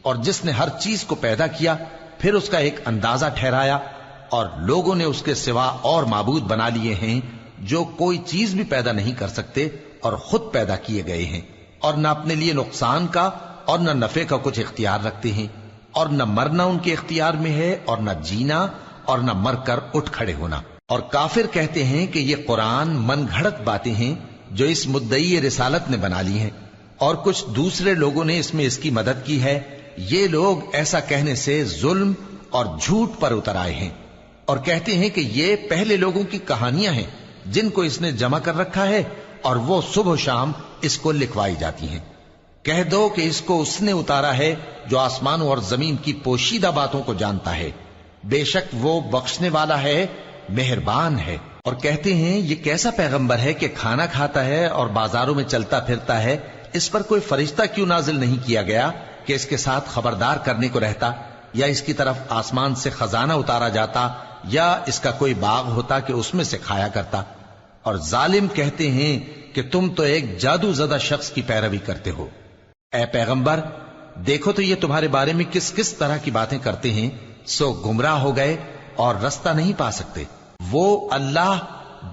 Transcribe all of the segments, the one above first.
اور جس نے ہر چیز کو پیدا کیا پھر اس کا ایک اندازہ ٹھہرایا، اور لوگوں نے اس کے سوا اور معبود بنا لیے ہیں جو کوئی چیز بھی پیدا نہیں کر سکتے اور خود پیدا کیے گئے ہیں، اور نہ اپنے لیے نقصان کا اور نہ نفع کا کچھ اختیار رکھتے ہیں، اور نہ مرنا ان کے اختیار میں ہے اور نہ جینا اور نہ مر کر اٹھ کھڑے ہونا۔ اور کافر کہتے ہیں کہ یہ قرآن من گھڑت باتیں ہیں جو اس مدعی رسالت نے بنا لی ہیں، اور کچھ دوسرے لوگوں نے اس میں اس کی مدد کی ہے۔ یہ لوگ ایسا کہنے سے ظلم اور جھوٹ پر اتر آئے ہیں، اور کہتے ہیں کہ یہ پہلے لوگوں کی کہانیاں ہیں جن کو اس نے جمع کر رکھا ہے، اور وہ صبح و شام اس کو لکھوائی جاتی ہیں۔ کہہ دو کہ اس کو اس نے اتارا ہے جو آسمانوں اور زمین کی پوشیدہ باتوں کو جانتا ہے، بے شک وہ بخشنے والا ہے، مہربان ہے۔ اور کہتے ہیں یہ کیسا پیغمبر ہے کہ کھانا کھاتا ہے اور بازاروں میں چلتا پھرتا ہے، اس پر کوئی فرشتہ کیوں نازل نہیں کیا گیا کہ اس کے ساتھ خبردار کرنے کو رہتا، یا اس کی طرف آسمان سے خزانہ اتارا جاتا، یا اس کا کوئی باغ ہوتا کہ اس میں سے کھایا کرتا۔ اور ظالم کہتے ہیں کہ تم تو ایک جادو زدہ شخص کی پیروی کرتے ہو۔ اے پیغمبر، دیکھو تو یہ تمہارے بارے میں کس کس طرح کی باتیں کرتے ہیں، سو گمراہ ہو گئے اور رستہ نہیں پا سکتے۔ وہ اللہ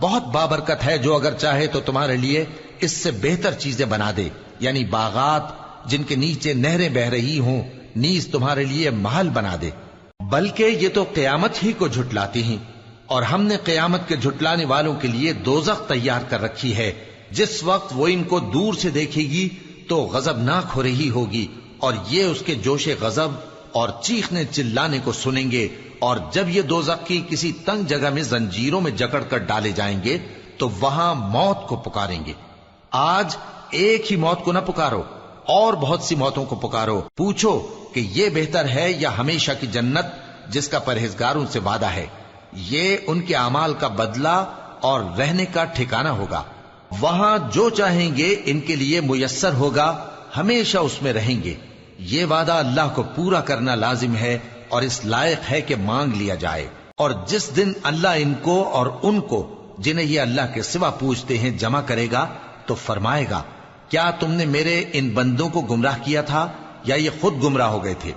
بہت بابرکت ہے جو اگر چاہے تو تمہارے لیے اس سے بہتر چیزیں بنا دے، یعنی باغات جن کے نیچے نہریں بہ رہی ہوں، نیز تمہارے لیے محل بنا دے۔ بلکہ یہ تو قیامت ہی کو جھٹلاتے ہیں، اور ہم نے قیامت کے جھٹلانے والوں کے لیے دوزخ تیار کر رکھی ہے، جس وقت وہ ان کو دور سے دیکھے گی تو غضبناک ہو رہی ہوگی، اور یہ اس کے جوش غضب اور چیخنے چلانے کو سنیں گے۔ اور جب یہ دوزخ کی کسی تنگ جگہ میں زنجیروں میں جکڑ کر ڈالے جائیں گے تو وہاں موت کو پکاریں گے۔ آج ایک ہی موت کو نہ پکارو، اور بہت سی موتوں کو پکارو، پوچھو کہ یہ بہتر ہے یا ہمیشہ کی جنت جس کا پرہیزگاروں سے وعدہ ہے۔ یہ ان کے اعمال کا بدلہ اور رہنے کا ٹھکانہ ہوگا، وہاں جو چاہیں گے ان کے لیے میسر ہوگا، ہمیشہ اس میں رہیں گے۔ یہ وعدہ اللہ کو پورا کرنا لازم ہے اور اس لائق ہے کہ مانگ لیا جائے۔ اور جس دن اللہ ان کو اور ان کو جنہیں یہ اللہ کے سوا پوچھتے ہیں جمع کرے گا تو فرمائے گا، کیا تم نے میرے ان بندوں کو گمراہ کیا تھا یا یہ خود گمراہ ہو گئے تھے؟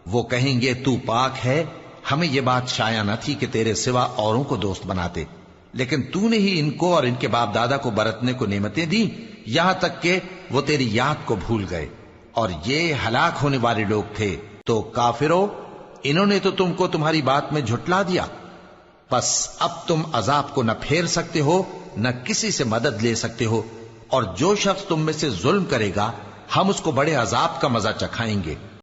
وہ کہیں گے تو پاک ہے، ہمیں یہ بات شایع نہ تھی کہ تیرے سوا اوروں کو دوست بناتے، لیکن تو نے ہی ان کو اور ان کے باپ دادا کو برتنے کو نعمتیں دی، یہاں تک کہ وہ تیری یاد کو بھول گئے، اور یہ ہلاک ہونے والے لوگ تھے۔ تو کافرو، انہوں نے تو تم کو تمہاری بات میں جھٹلا دیا، پس اب تم عذاب کو نہ پھیر سکتے ہو نہ کسی سے مدد لے سکتے ہو، اور جو شخص تم میں سے ظلم کرے گا ہم اس کو بڑے عذاب کا مزہ چکھائیں گے۔